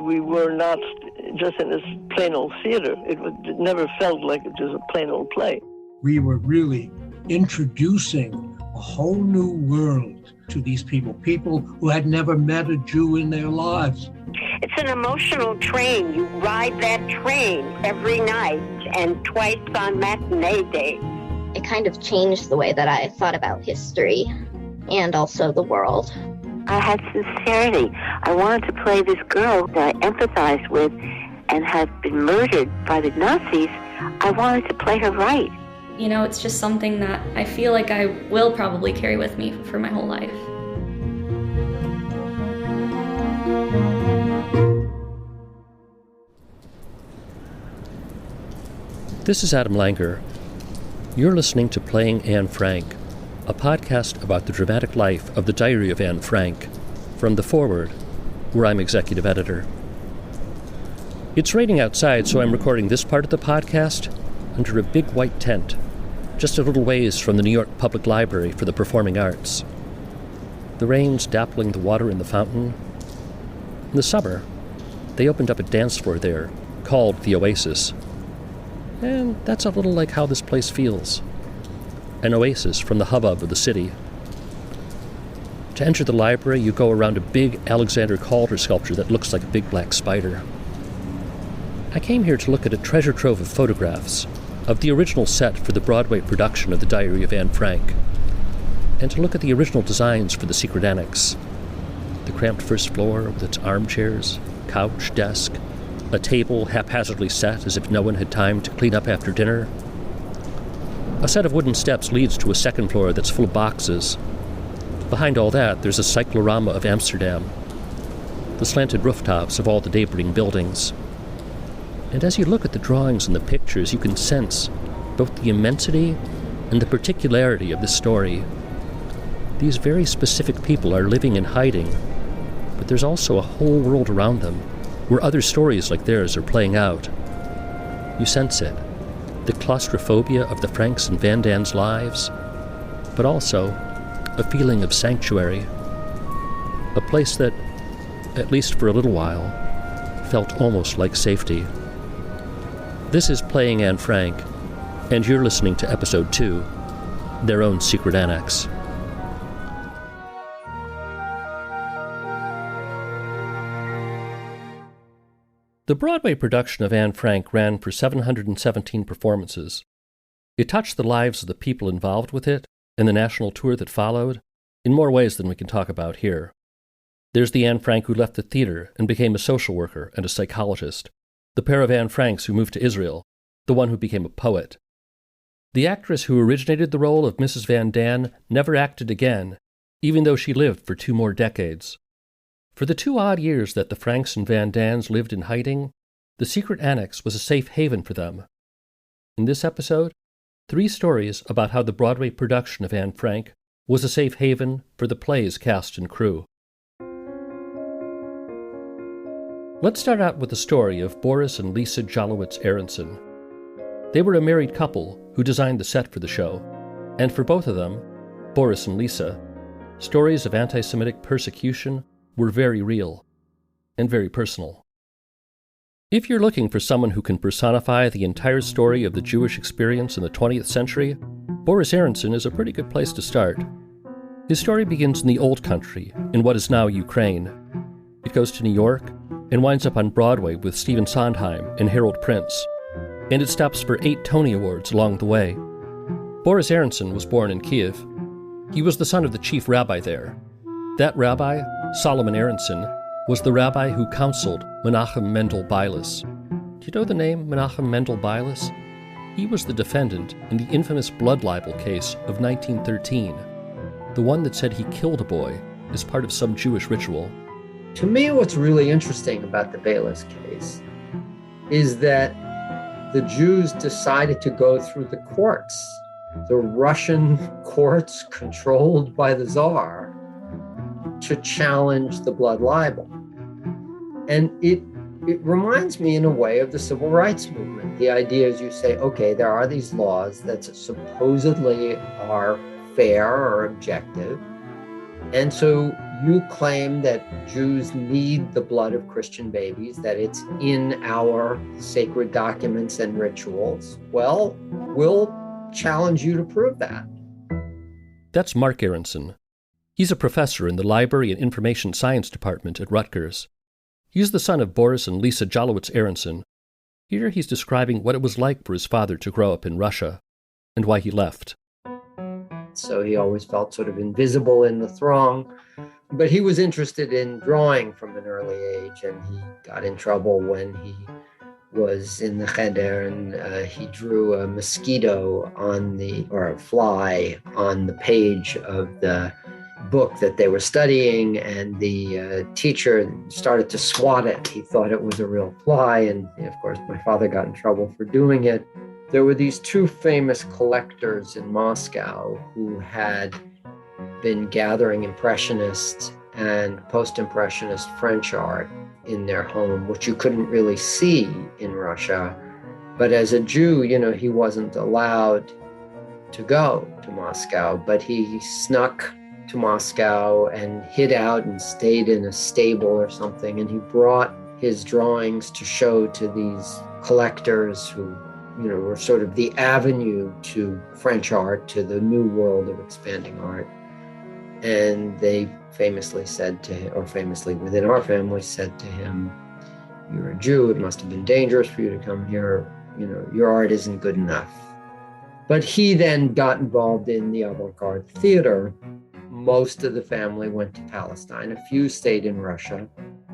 we were not just in this plain old theater. It never felt like it was a plain old play. We were really introducing a whole new world to these people who had never met a Jew in their lives. It's an emotional train. You ride that train every night and twice on matinee day. It kind of changed the way that I thought about history and also the world. I had sincerity. I wanted to play this girl that I empathized with and had been murdered by the Nazis. I wanted to play her right. You know, it's just something that I feel like I will probably carry with me for my whole life. This is Adam Langer. You're listening to Playing Anne Frank, a podcast about the dramatic life of the Diary of Anne Frank, from The Forward, where I'm executive editor. It's raining outside, so I'm recording this part of the podcast under a big white tent, just a little ways from the New York Public Library for the Performing Arts. The rain's dappling the water in the fountain. In the summer, they opened up a dance floor there, called the Oasis. And that's a little like how this place feels. An oasis from the hubbub of the city. To enter the library, you go around a big Alexander Calder sculpture that looks like a big black spider. I came here to look at a treasure trove of photographs of the original set for the Broadway production of The Diary of Anne Frank, and to look at the original designs for the secret annex. The cramped first floor with its armchairs, couch, desk, a table haphazardly set as if no one had time to clean up after dinner. A set of wooden steps leads to a second floor that's full of boxes. Behind all that, there's a cyclorama of Amsterdam, the slanted rooftops of all the neighboring buildings. And as you look at the drawings and the pictures, you can sense both the immensity and the particularity of this story. These very specific people are living in hiding, but there's also a whole world around them, where other stories like theirs are playing out. You sense it, the claustrophobia of the Franks and Van Dan's lives, but also a feeling of sanctuary, a place that, at least for a little while, felt almost like safety. This is Playing Anne Frank, and you're listening to Episode 2, Their Own Secret Annex. The Broadway production of Anne Frank ran for 717 performances. It touched the lives of the people involved with it and the national tour that followed in more ways than we can talk about here. There's the Anne Frank who left the theater and became a social worker and a psychologist, the pair of Anne Franks who moved to Israel, the one who became a poet. The actress who originated the role of Mrs. Van Dan never acted again, even though she lived for 2 more decades. For the 2 odd years that the Franks and Van Dans lived in hiding, the secret annex was a safe haven for them. In this episode, 3 stories about how the Broadway production of Anne Frank was a safe haven for the play's cast and crew. Let's start out with the story of Boris and Lisa Jalowetz Aronson. They were a married couple who designed the set for the show, and for both of them, Boris and Lisa, stories of anti-Semitic persecution were very real and very personal. If you're looking for someone who can personify the entire story of the Jewish experience in the 20th century, Boris Aronson is a pretty good place to start. His story begins in the Old Country, in what is now Ukraine. It goes to New York and winds up on Broadway with Stephen Sondheim and Harold Prince, and it stops for 8 Tony Awards along the way. Boris Aronson was born in Kiev. He was the son of the chief rabbi there. That rabbi, Solomon Aronson, was the rabbi who counseled Menachem Mendel Beilis. Do you know the name Menachem Mendel Beilis? He was the defendant in the infamous blood libel case of 1913, the one that said he killed a boy as part of some Jewish ritual. To me, what's really interesting about the Beilis case is that the Jews decided to go through the courts, the Russian courts controlled by the Tsar, to challenge the blood libel. And it reminds me in a way of the civil rights movement. The idea is you say, okay, there are these laws that supposedly are fair or objective. And so you claim that Jews need the blood of Christian babies, that it's in our sacred documents and rituals. Well, we'll challenge you to prove that. That's Marc Aronson. He's a professor in the Library and Information Science Department at Rutgers. He's the son of Boris and Lisa Jalowetz Aronson. Here he's describing what it was like for his father to grow up in Russia and why he left. So he always felt sort of invisible in the throng. But he was interested in drawing from an early age, and he got in trouble when he was in the cheder and he drew a mosquito or a fly on the page of the book that they were studying, and the teacher started to swat it. He thought it was a real fly, and of course my father got in trouble for doing it. There were these two famous collectors in Moscow who had been gathering Impressionist and Post-Impressionist French art in their home, which you couldn't really see in Russia. But as a Jew, he wasn't allowed to go to Moscow, but he snuck to Moscow and hid out and stayed in a stable or something. And he brought his drawings to show to these collectors who, were sort of the avenue to French art, to the new world of expanding art. And they famously said to him, or famously within our family said to him, "You're a Jew, it must have been dangerous for you to come here. Your art isn't good enough." But he then got involved in the avant-garde theater. Most of the family went to Palestine. A few stayed in Russia,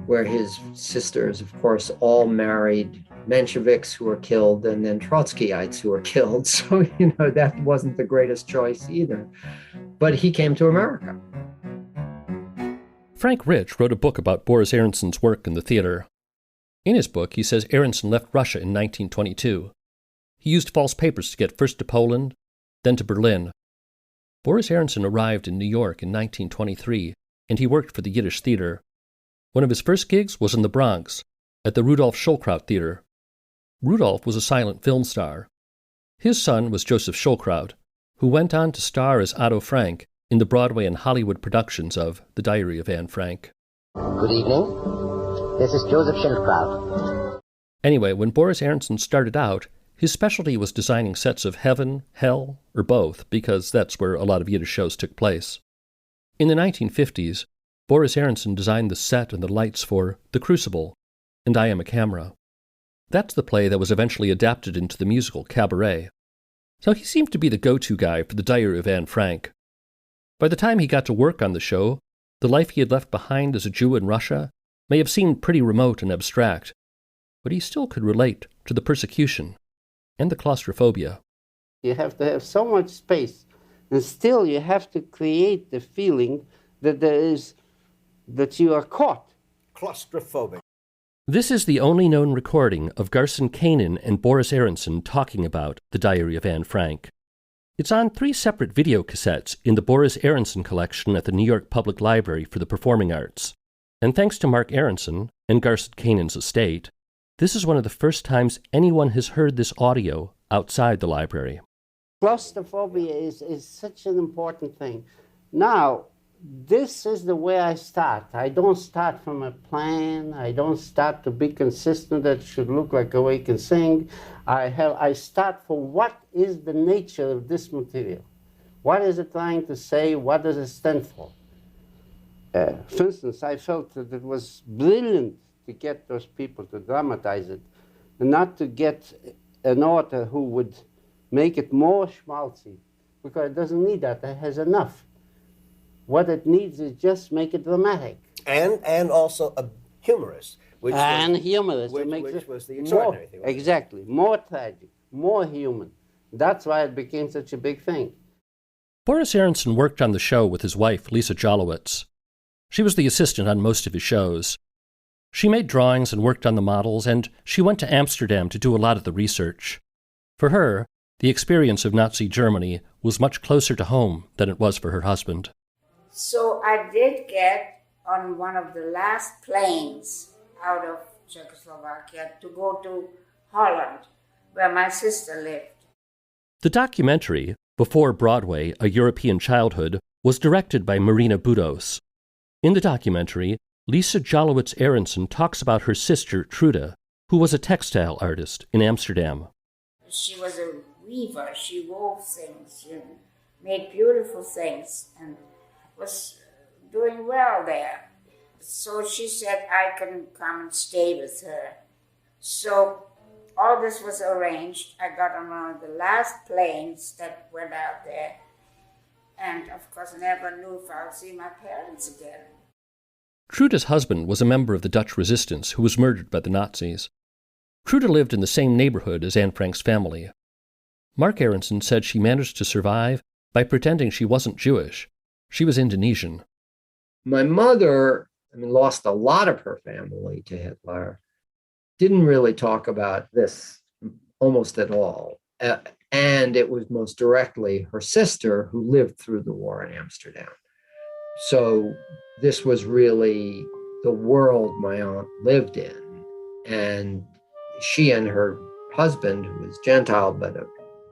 where his sisters, of course, all married Mensheviks who were killed and then Trotskyites who were killed. So, that wasn't the greatest choice either. But he came to America. Frank Rich wrote a book about Boris Aronson's work in the theater. In his book, he says Aronson left Russia in 1922. He used false papers to get first to Poland, then to Berlin. Boris Aronson arrived in New York in 1923, and he worked for the Yiddish theater. One of his first gigs was in the Bronx, at the Rudolf Schulkraut Theater. Rudolf was a silent film star. His son was Joseph Schulkraut, who went on to star as Otto Frank in the Broadway and Hollywood productions of The Diary of Anne Frank. Good evening. This is Joseph Schulkraut. Anyway, when Boris Aronson started out, his specialty was designing sets of heaven, hell, or both, because that's where a lot of Yiddish shows took place. In the 1950s, Boris Aronson designed the set and the lights for The Crucible and I Am a Camera. That's the play that was eventually adapted into the musical Cabaret. So he seemed to be the go-to guy for The Diary of Anne Frank. By the time he got to work on the show, the life he had left behind as a Jew in Russia may have seemed pretty remote and abstract, but he still could relate to the persecution and the claustrophobia. You have to have so much space, and still you have to create the feeling that you are caught. Claustrophobic. This is the only known recording of Garson Kanin and Boris Aronson talking about The Diary of Anne Frank. It's on 3 separate video cassettes in the Boris Aronson collection at the New York Public Library for the Performing Arts. And thanks to Marc Aronson and Garson Kanin's estate, this is one of the first times anyone has heard this audio outside the library. Claustrophobia is such an important thing. Now, this is the way I start. I don't start from a plan. I don't start to be consistent that should look like a way I can sing. I start for what is the nature of this material. What is it trying to say? What does it stand for? For instance, I felt that it was brilliant to get those people to dramatize it, and not to get an author who would make it more schmaltzy, because it doesn't need that. It has enough. What it needs is just make it dramatic. And also a humorous. Which was the extraordinary thing. Exactly. More tragic, more human. That's why it became such a big thing. Boris Aronson worked on the show with his wife, Lisa Jalowetz. She was the assistant on most of his shows. She made drawings and worked on the models, and she went to Amsterdam to do a lot of the research. For her, the experience of Nazi Germany was much closer to home than it was for her husband. So I did get on one of the last planes out of Czechoslovakia to go to Holland, where my sister lived. The documentary, Before Broadway, A European Childhood, was directed by Marina Budos. In the documentary, Lisa Jalowetz Aronson talks about her sister, Trude, who was a textile artist in Amsterdam. She was a weaver. She wove things, she made beautiful things, and was doing well there. So she said I can come and stay with her. So all this was arranged. I got on one of the last planes that went out there, and of course never knew if I would see my parents again. Trude's husband was a member of the Dutch resistance who was murdered by the Nazis. Trude lived in the same neighborhood as Anne Frank's family. Marc Aronson said she managed to survive by pretending she wasn't Jewish. She was Indonesian. My mother, lost a lot of her family to Hitler. Didn't really talk about this almost at all. And it was most directly her sister who lived through the war in Amsterdam. So this was really the world my aunt lived in. And she and her husband, who was Gentile, but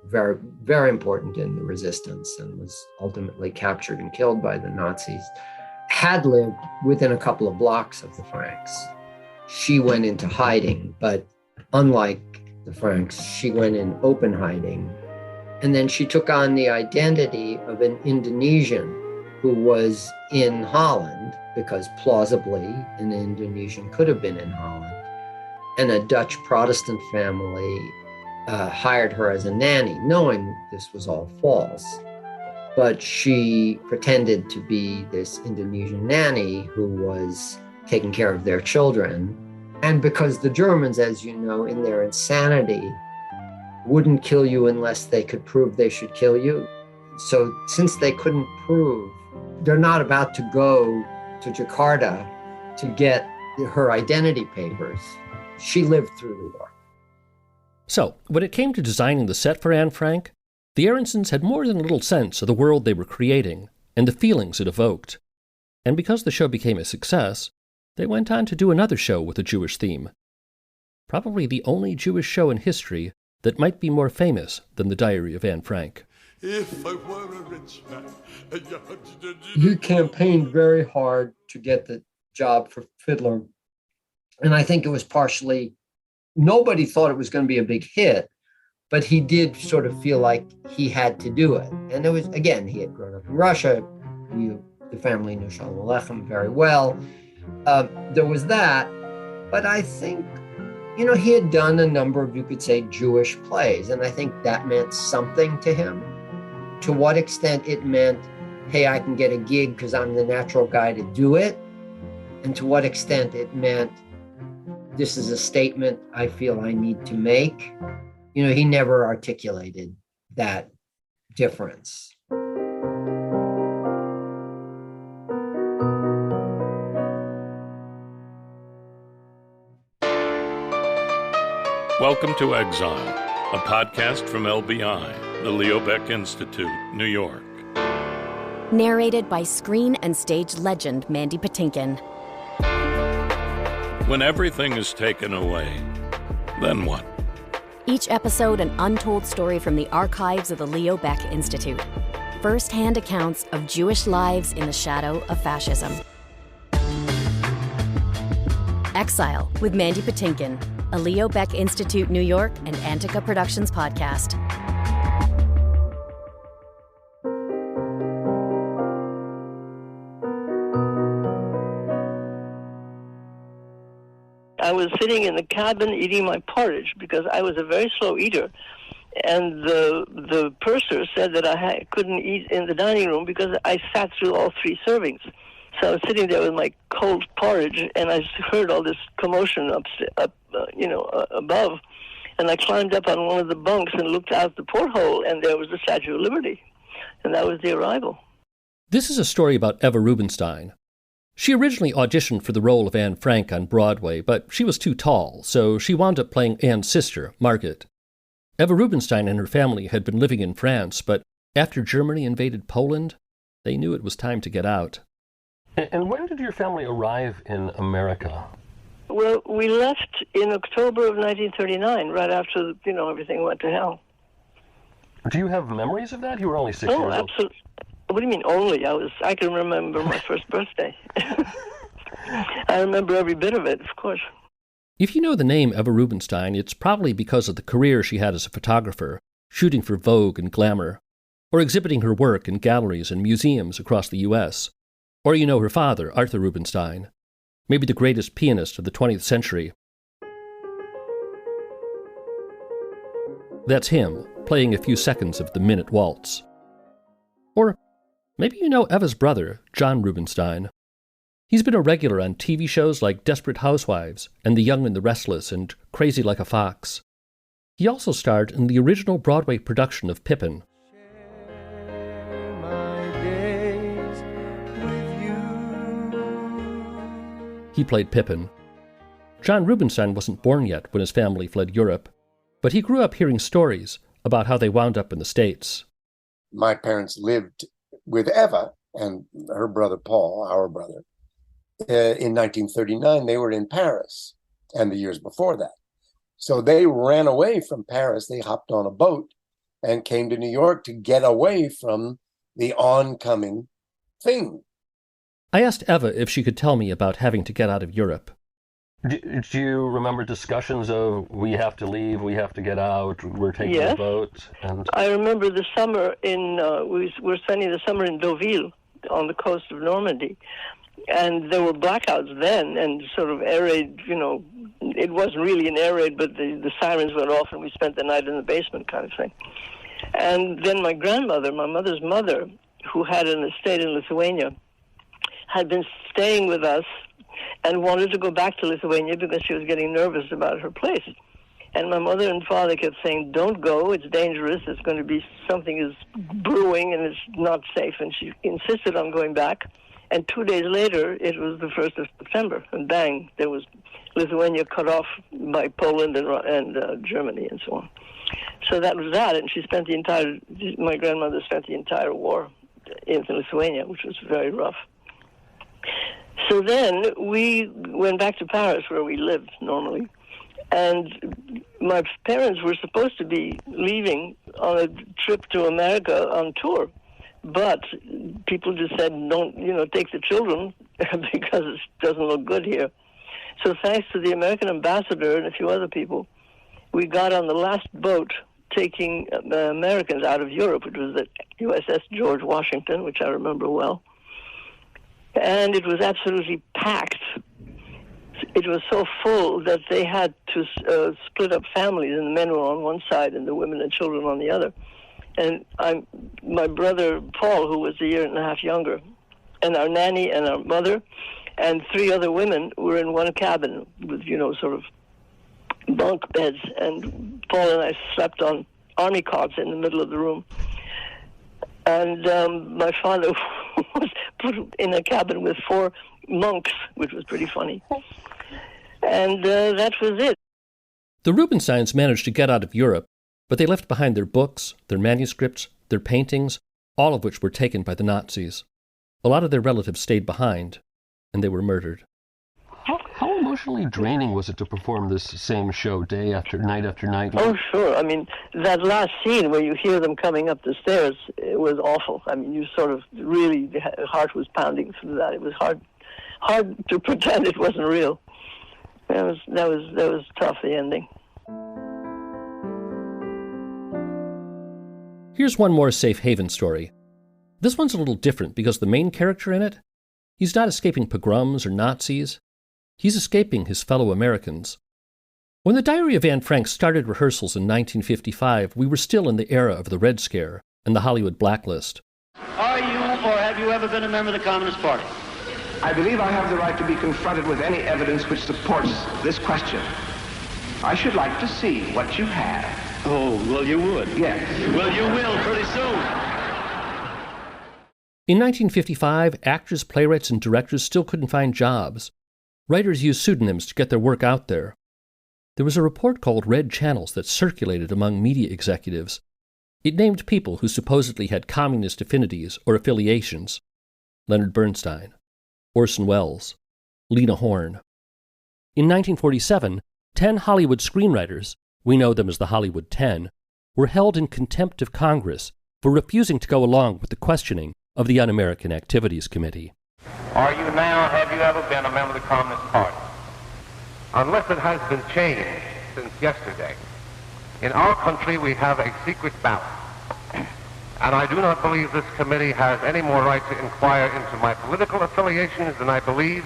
very, very important in the resistance and was ultimately captured and killed by the Nazis, had lived within a couple of blocks of the Franks. She went into hiding, but unlike the Franks, she went in open hiding. And then she took on the identity of an Indonesian who was in Holland, because plausibly an Indonesian could have been in Holland. And a Dutch Protestant family hired her as a nanny, knowing this was all false. But she pretended to be this Indonesian nanny who was taking care of their children. And because the Germans, as you know, in their insanity, wouldn't kill you unless they could prove they should kill you. So since they couldn't prove, they're not about to go to Jakarta to get her identity papers. She lived through the war. So, when it came to designing the set for Anne Frank, the Aronsons had more than a little sense of the world they were creating and the feelings it evoked. And because the show became a success, they went on to do another show with a Jewish theme. Probably the only Jewish show in history that might be more famous than The Diary of Anne Frank. If I were a rich man. He campaigned very hard to get the job for Fiddler. And I think it was partially, nobody thought it was going to be a big hit, but he did sort of feel like he had to do it. And it was, again, he had grown up in Russia. The family knew Shalom Aleichem very well. There was that, but I think, he had done a number of, you could say, Jewish plays, and I think that meant something to him. To what extent it meant, hey, I can get a gig because I'm the natural guy to do it, and to what extent it meant, this is a statement I feel I need to make. He never articulated that difference. Welcome to Exile, a podcast from LBI, the Leo Beck Institute, New York. Narrated by screen and stage legend Mandy Patinkin. When everything is taken away, then what? Each episode an untold story from the archives of the Leo Beck Institute. First-hand accounts of Jewish lives in the shadow of fascism. Exile with Mandy Patinkin, a Leo Beck Institute New York and Antica Productions podcast. I was sitting in the cabin eating my porridge because I was a very slow eater. And the purser said that I couldn't eat in the dining room because I sat through all 3 servings. So I was sitting there with my cold porridge, and I heard all this commotion above. And I climbed up on one of the bunks and looked out the porthole, and there was the Statue of Liberty. And that was the arrival. This is a story about Eva Rubinstein. She originally auditioned for the role of Anne Frank on Broadway, but she was too tall, so she wound up playing Anne's sister, Margot. Eva Rubinstein and her family had been living in France, but after Germany invaded Poland, they knew it was time to get out. And when did your family arrive in America? Well, we left in October of 1939, right after, everything went to hell. Do you have memories of that? You were only 6 years old. What do you mean only? I can remember my first birthday. I remember every bit of it, of course. If you know the name Eva Rubinstein, it's probably because of the career she had as a photographer, shooting for Vogue and Glamour, or exhibiting her work in galleries and museums across the U.S. Or you know her father, Arthur Rubinstein, maybe the greatest pianist of the 20th century. That's him, playing a few seconds of the Minute Waltz. Or maybe you know Eva's brother, John Rubinstein. He's been a regular on TV shows like Desperate Housewives and The Young and the Restless and Crazy Like a Fox. He also starred in the original Broadway production of Pippin. He played Pippin. John Rubinstein wasn't born yet when his family fled Europe, but he grew up hearing stories about how they wound up in the States. My parents lived with Eva and her brother Paul, our brother. In 1939, they were in Paris, and the years before that. So they ran away from Paris. They hopped on a boat and came to New York to get away from the oncoming thing. I asked Eva if she could tell me about having to get out of Europe. Do you remember discussions of, we have to leave, we have to get out, we're taking a boat? And I remember the summer we were spending the summer in Deauville on the coast of Normandy. And there were blackouts then, and sort of air raid, it wasn't really an air raid, but the sirens went off and we spent the night in the basement kind of thing. And then my grandmother, my mother's mother, who had an estate in Lithuania, had been staying with us and wanted to go back to Lithuania because she was getting nervous about her place. And my mother and father kept saying, don't go, it's dangerous, it's going to be, something is brewing and it's not safe. And she insisted on going back. And 2 days later, it was the 1st of September, and bang, there was Lithuania cut off by Poland and Germany and so on. So that was that, and my grandmother spent the entire war in Lithuania, which was very rough. So then we went back to Paris, where we lived normally, and my parents were supposed to be leaving on a trip to America on tour. But people just said, don't, take the children because it doesn't look good here. So thanks to the American ambassador and a few other people, we got on the last boat taking Americans out of Europe, which was the USS George Washington, which I remember well. And it was absolutely packed. It was so full that they had to split up families, and the men were on one side and the women and children on the other. And my brother Paul, who was a year and a half younger, and our nanny and our mother, and 3 other women were in one cabin with, sort of bunk beds. And Paul and I slept on army cots in the middle of the room. And my father was put in a cabin with 4 monks, which was pretty funny. And that was it. The Rubinsteins managed to get out of Europe, but they left behind their books, their manuscripts, their paintings, all of which were taken by the Nazis. A lot of their relatives stayed behind, and they were murdered. How emotionally draining was it to perform this same show day after night after night? Oh, sure. I mean, that last scene where you hear them coming up the stairs, it was awful. I mean, you sort of really, the heart was pounding through that. It was hard to pretend it wasn't real. That was tough, the ending. Here's one more safe haven story. This one's a little different because the main character in it, he's not escaping pogroms or Nazis. He's escaping his fellow Americans. When the Diary of Anne Frank started rehearsals in 1955, we were still in the era of the Red Scare and the Hollywood blacklist. Are you or have you ever been a member of the Communist Party? I believe I have the right to be confronted with any evidence which supports this question. I should like to see what you have. Oh, well, you would. Yes. Well, you will pretty soon. In 1955, actors, playwrights, and directors still couldn't find jobs. Writers used pseudonyms to get their work out there. There was a report called Red Channels that circulated among media executives. It named people who supposedly had communist affinities or affiliations. Leonard Bernstein, Orson Welles, Lena Horne. In 1947, 10 Hollywood screenwriters, we know them as the Hollywood 10, were held in contempt of Congress for refusing to go along with the questioning of the Un-American Activities Committee. Are you now, have you ever been a member of the Communist Party? Unless it has been changed since yesterday. In our country, we have a secret ballot. And I do not believe this committee has any more right to inquire into my political affiliations than I believe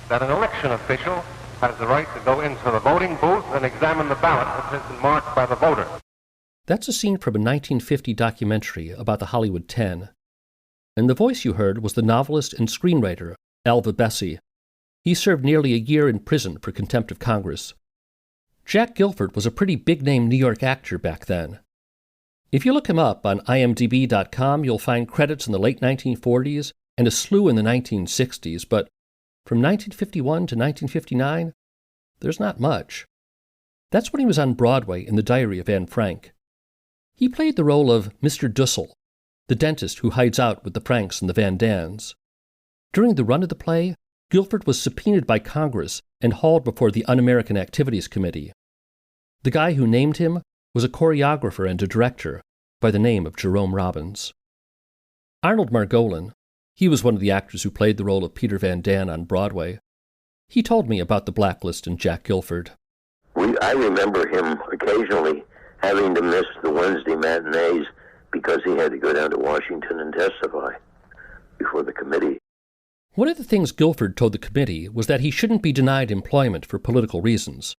that an election official has the right to go into the voting booth and examine the ballot which has been marked by the voter. That's a scene from a 1950 documentary about the Hollywood 10. And the voice you heard was the novelist and screenwriter, Alva Bessie. He served nearly a year in prison for contempt of Congress. Jack Gilford was a pretty big-name New York actor back then. If you look him up on imdb.com, you'll find credits in the late 1940s and a slew in the 1960s, but from 1951 to 1959, there's not much. That's when he was on Broadway in The Diary of Anne Frank. He played the role of Mr. Dussel, the dentist who hides out with the Franks and the Van Dans. During the run of the play, Gilford was subpoenaed by Congress and hauled before the Un-American Activities Committee. The guy who named him was a choreographer and a director by the name of Jerome Robbins. Arnold Margolin, he was one of the actors who played the role of Peter Van Daan on Broadway. He told me about the blacklist and Jack Gilford. I remember him occasionally having to miss the Wednesday matinees because he had to go down to Washington and testify before the committee. One of the things Gilford told the committee was that he shouldn't be denied employment for political reasons.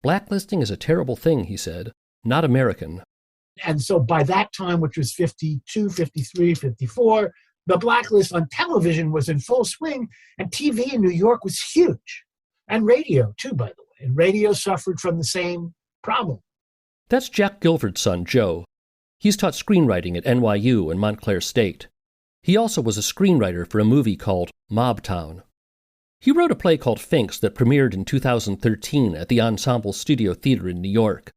Blacklisting is a terrible thing, he said, not American. And so by that time, which was 52, 53, 54, the blacklist on television was in full swing, and TV in New York was huge. And radio, too, by the way. And radio suffered from the same problem. That's Jack Gilford's son, Joe. He's taught screenwriting at NYU and Montclair State. He also was a screenwriter for a movie called Mob Town. He wrote a play called Finks that premiered in 2013 at the Ensemble Studio Theater in New York.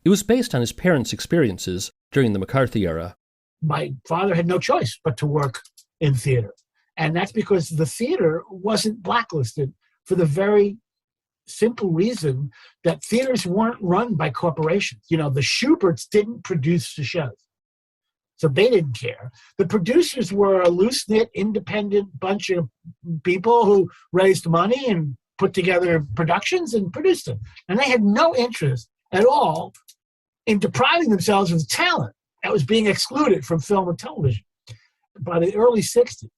It was based on his parents' experiences during the McCarthy era. My father had no choice but to work in theater. And that's because the theater wasn't blacklisted for the very simple reason that theaters weren't run by corporations. You know, the Schuberts didn't produce the shows. So they didn't care. The producers were a loose-knit, independent bunch of people who raised money and put together productions and produced them. And they had no interest at all in depriving themselves of talent that was being excluded from film and television by the early 60s.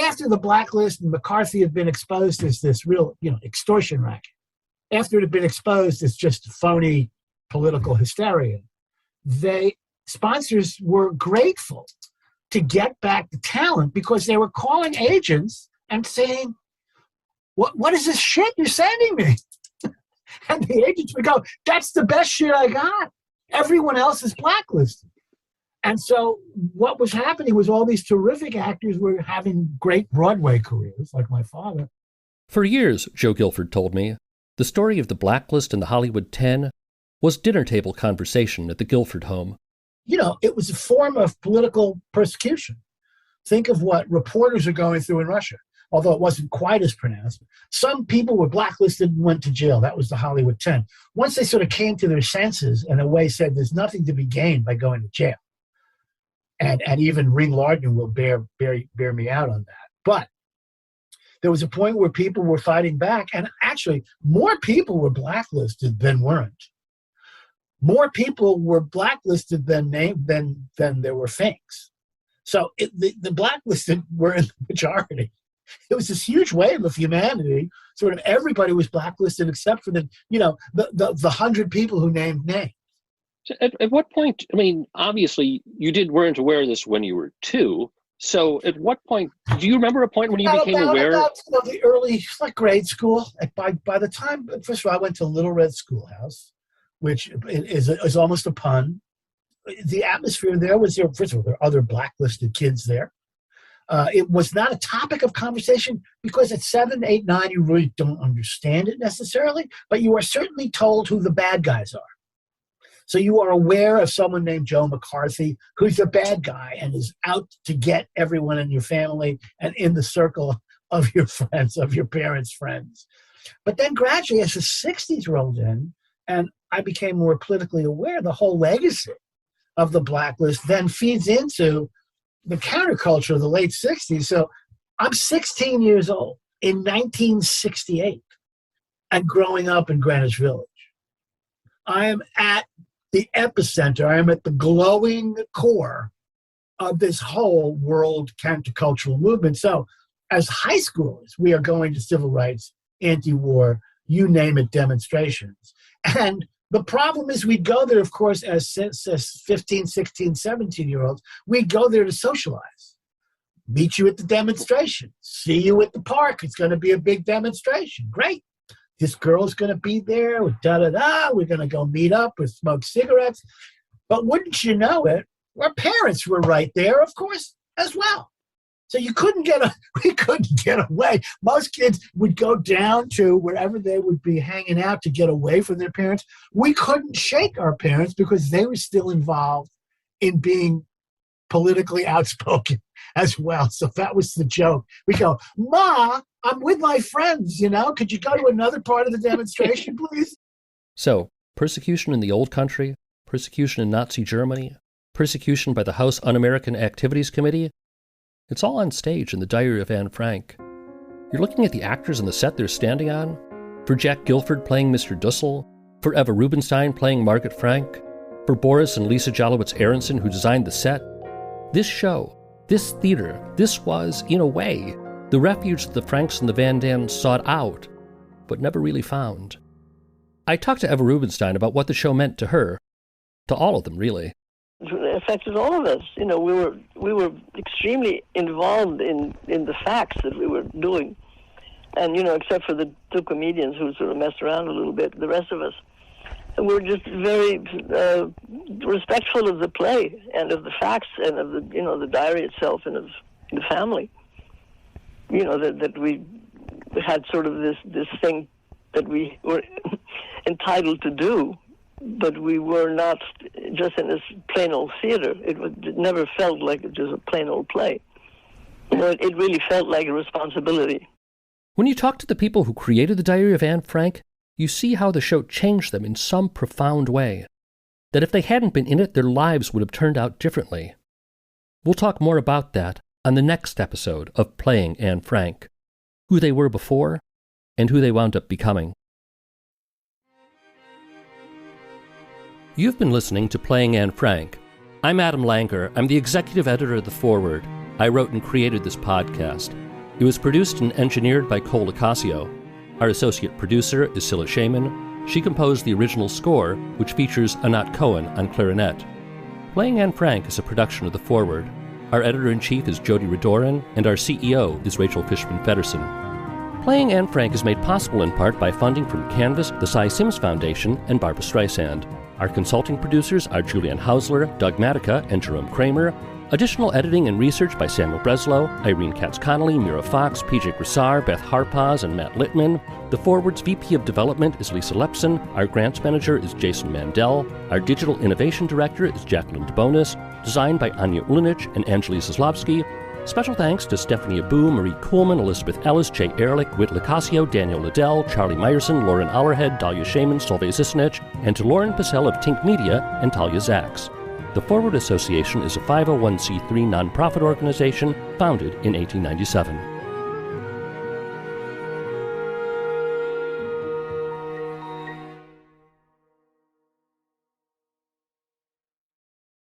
After the blacklist and McCarthy had been exposed as this real, extortion racket, after it had been exposed as just phony political hysteria, sponsors were grateful to get back the talent because they were calling agents and saying, what is this shit you're sending me? And the agents would go, that's the best shit I got. Everyone else is blacklisted. And so what was happening was all these terrific actors were having great Broadway careers, like my father. For years, Joe Gilford told me, the story of the blacklist and the Hollywood 10 was dinner table conversation at the Gilford home. It was a form of political persecution. Think of what reporters are going through in Russia, although it wasn't quite as pronounced. Some people were blacklisted and went to jail. That was the Hollywood 10. Once they sort of came to their senses and in a way said there's nothing to be gained by going to jail. And even Ring Lardner will bear me out on that. But there was a point where people were fighting back, and actually more people were blacklisted than weren't. More people were blacklisted than there were Finks. So the blacklisted were in the majority. It was this huge wave of humanity. Sort of everybody was blacklisted except for the 100 people who named names. So at what point, obviously you weren't aware of this when you were 2. So at what point, do you remember a point when you became aware? About the early, grade school. By the time, first of all, I went to Little Red Schoolhouse, which is almost a pun. The atmosphere there was, first of all, there were other blacklisted kids there. It was not a topic of conversation because at 7, 8, 9, you really don't understand it necessarily, but you are certainly told who the bad guys are. So you are aware of someone named Joe McCarthy, who's the bad guy and is out to get everyone in your family and in the circle of your friends, of your parents' friends. But then gradually, as the 60s rolled in, and I became more politically aware, the whole legacy of the blacklist then feeds into the counterculture of the late 60s. So I'm 16 years old in 1968 and growing up in Greenwich Village. I am at the epicenter. I am at the glowing core of this whole world countercultural movement. So as high schoolers, we are going to civil rights, anti-war, you name it, demonstrations. And the problem is we'd go there, of course, as 15, 16, 17-year-olds, we'd go there to socialize. Meet you at the demonstration. See you at the park. It's going to be a big demonstration. Great. This girl's going to be there. Da-da-da. We're going to go meet up or smoke cigarettes. But wouldn't you know it, our parents were right there, of course, as well. So we couldn't get away. Most kids would go down to wherever they would be hanging out to get away from their parents. We couldn't shake our parents because they were still involved in being politically outspoken as well. So that was the joke. We go, Ma, I'm with my friends, could you go to another part of the demonstration, please? So, persecution in the old country, persecution in Nazi Germany, persecution by the House Un-American Activities Committee, it's all on stage in the Diary of Anne Frank. You're looking at the actors on the set they're standing on. For Jack Gilford playing Mr. Dussel, for Eva Rubinstein playing Margot Frank, for Boris and Lisa Jalowetz Aronson who designed the set. This show, this theater, this was, in a way, the refuge that the Franks and the Van Dams sought out, but never really found. I talked to Eva Rubinstein about what the show meant to her, to all of them, really. It affected all of us. We were extremely involved in the facts that we were doing. And, except for the two comedians who sort of messed around a little bit, the rest of us, we were just very respectful of the play and of the facts and of the diary itself and of the family. That we had sort of this thing that we were entitled to do, but we were not just in this plain old theater. It never felt like it was a plain old play. It really felt like a responsibility. When you talk to the people who created the Diary of Anne Frank, you see how the show changed them in some profound way. That if they hadn't been in it, their lives would have turned out differently. We'll talk more about that on the next episode of Playing Anne Frank, who they were before and who they wound up becoming. You've been listening to Playing Anne Frank. I'm Adam Langer. I'm the executive editor of The Forward. I wrote and created this podcast. It was produced and engineered by Cole Acasio. Our associate producer is Scylla Shaman. She composed the original score, which features Anat Cohen on clarinet. Playing Anne Frank is a production of The Forward. Our editor-in-chief is Jody Redoran, and our CEO is Rachel Fishman-Feddersen. Playing Anne Frank is made possible in part by funding from Canvas, the Cy Sims Foundation, and Barbara Streisand. Our consulting producers are Julianne Hausler, Doug Matica, and Jerome Kramer. Additional editing and research by Samuel Breslow, Irene Katz-Connolly, Mira Fox, PJ Grissar, Beth Harpaz, and Matt Littman. The Forward's VP of Development is Lisa Lepson. Our grants manager is Jason Mandel. Our digital innovation director is Jacqueline DeBonis. Designed by Anya Ulinich and Angeli Zaslavsky. Special thanks to Stephanie Abu, Marie Kuhlman, Elizabeth Ellis, Jay Ehrlich, Whit Lacasio, Daniel Liddell, Charlie Meyerson, Lauren Allerhead, Dahlia Shaman, Solveig Zisinich, and to Lauren Pacell of Tink Media and Talia Zaks. The Forward Association is a 501c3 nonprofit organization founded in 1897.